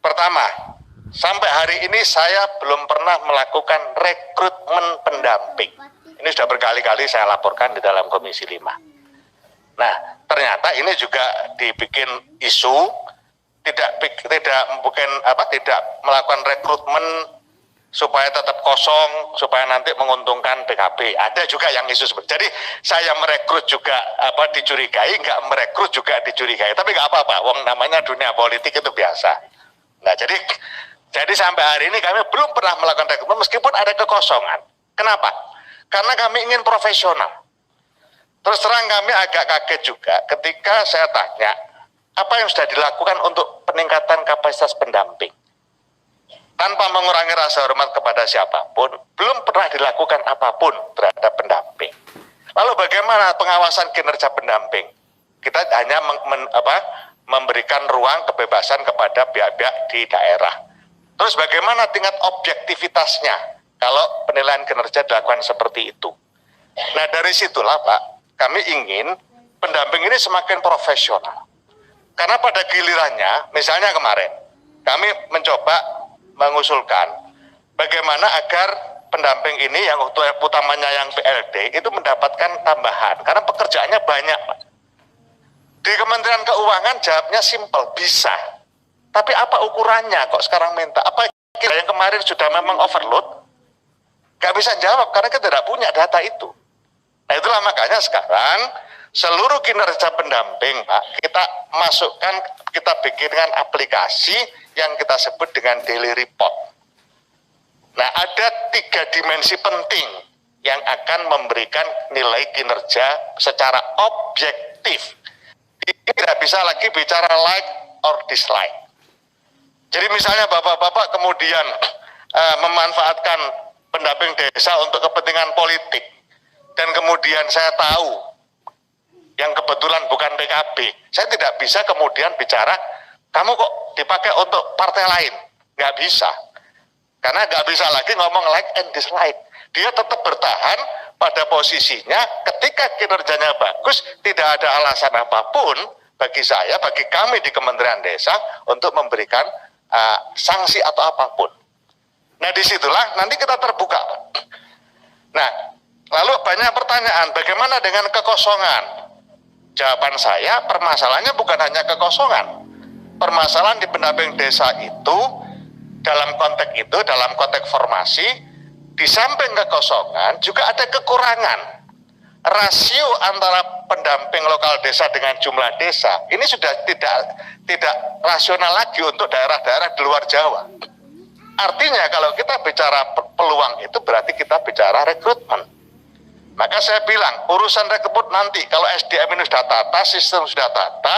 Pertama, sampai hari ini saya belum pernah melakukan rekrutmen pendamping. Ini sudah berkali-kali saya laporkan di dalam Komisi 5. Nah, ternyata ini juga dibikin isu, tidak melakukan rekrutmen supaya tetap kosong, supaya nanti menguntungkan PKB. Ada juga yang isu seperti. Jadi saya merekrut juga dicurigai, nggak merekrut juga dicurigai. Tapi nggak apa-apa, wong namanya dunia politik itu biasa. Nah, jadi sampai hari ini kami belum pernah melakukan rekrutmen meskipun ada kekosongan. Kenapa? Karena kami ingin profesional. Terus terang kami agak kaget juga ketika saya tanya apa yang sudah dilakukan untuk peningkatan kapasitas pendamping. Tanpa mengurangi rasa hormat kepada siapapun, belum pernah dilakukan apapun terhadap pendamping. Lalu bagaimana pengawasan kinerja pendamping? Kita hanya memberikan ruang kebebasan kepada pihak-pihak di daerah. Terus bagaimana tingkat objektivitasnya kalau penilaian kinerja dilakukan seperti itu? Nah, dari situlah Pak, kami ingin pendamping ini semakin profesional. Karena pada gilirannya, misalnya kemarin, kami mencoba mengusulkan bagaimana agar pendamping ini yang utamanya yang PLD itu mendapatkan tambahan karena pekerjaannya banyak. Di Kementerian Keuangan jawabnya simpel, bisa. Tapi apa ukurannya kok sekarang minta? Apa yang kemarin sudah memang overload? Gak bisa jawab karena kita tidak punya data itu. Nah, itulah makanya sekarang seluruh kinerja pendamping Pak, kita masukkan, kita bikinkan aplikasi yang kita sebut dengan daily report. Nah, ada 3 dimensi penting yang akan memberikan nilai kinerja secara objektif. Ini tidak bisa lagi bicara like or dislike. Jadi misalnya bapak-bapak kemudian memanfaatkan pendamping desa untuk kepentingan politik, dan kemudian saya tahu yang kebetulan bukan PKB, saya tidak bisa kemudian bicara, kamu kok dipakai untuk partai lain. Nggak bisa. Karena nggak bisa lagi ngomong like and dislike. Dia tetap bertahan pada posisinya ketika kinerjanya bagus, tidak ada alasan apapun bagi saya, bagi kami di Kementerian Desa untuk memberikan sanksi atau apapun. Nah, disitulah nanti kita terbuka. Nah, lalu banyak pertanyaan, bagaimana dengan kekosongan? Jawaban saya, permasalahannya bukan hanya kekosongan. Permasalahan di pendamping desa itu, dalam konteks formasi, di samping kekosongan juga ada kekurangan. Rasio antara pendamping lokal desa dengan jumlah desa, ini sudah tidak rasional lagi untuk daerah-daerah di luar Jawa. Artinya kalau kita bicara peluang itu berarti kita bicara rekrutmen. Maka saya bilang, urusan rekrutmen nanti, kalau SDM ini sudah tata, sistem sudah tata,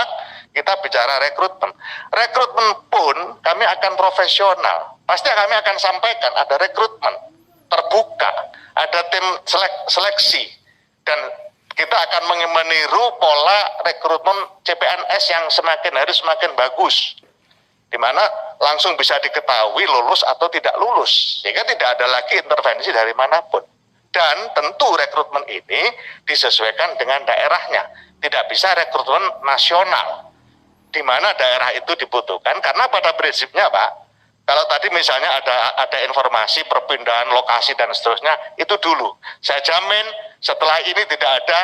kita bicara rekrutmen. Rekrutmen pun kami akan profesional. Pasti kami akan sampaikan, ada rekrutmen terbuka, ada tim seleksi, dan kita akan meniru pola rekrutmen CPNS yang semakin hari semakin bagus, di mana langsung bisa diketahui lulus atau tidak lulus, sehingga tidak ada lagi intervensi dari manapun. Dan tentu rekrutmen ini disesuaikan dengan daerahnya. Tidak bisa rekrutmen nasional, di mana daerah itu dibutuhkan. Karena pada prinsipnya Pak, kalau tadi misalnya ada informasi perpindahan lokasi dan seterusnya, itu dulu. Saya jamin setelah ini tidak ada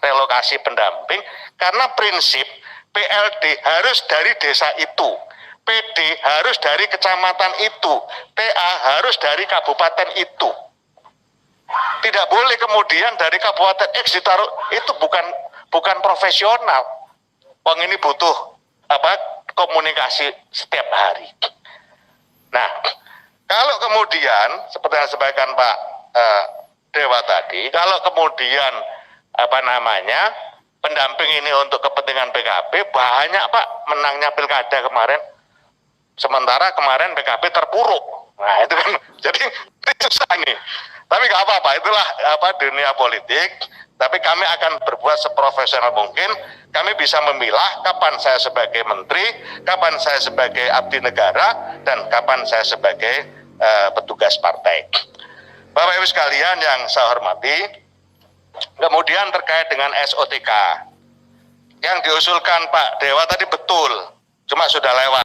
relokasi pendamping, karena prinsip PLD harus dari desa itu, PD harus dari kecamatan itu, TA harus dari kabupaten itu. Tidak boleh kemudian dari kabupaten X ditaruh, itu bukan profesional. Wong ini butuh komunikasi setiap hari. Nah, kalau kemudian seperti yang disampaikan Pak Dewa tadi, kalau kemudian pendamping ini untuk kepentingan PKB, banyak Pak menangnya pilkada kemarin. Sementara kemarin PKB terpuruk. Nah, itu kan jadi susah nih. Tapi nggak apa-apa, itulah dunia politik. Tapi kami akan berbuat seprofesional mungkin. Kami bisa memilah kapan saya sebagai menteri, kapan saya sebagai abdi negara, dan kapan saya sebagai petugas partai. Bapak Ibu sekalian yang saya hormati, kemudian terkait dengan SOTK. Yang diusulkan Pak Dewa tadi betul, cuma sudah lewat.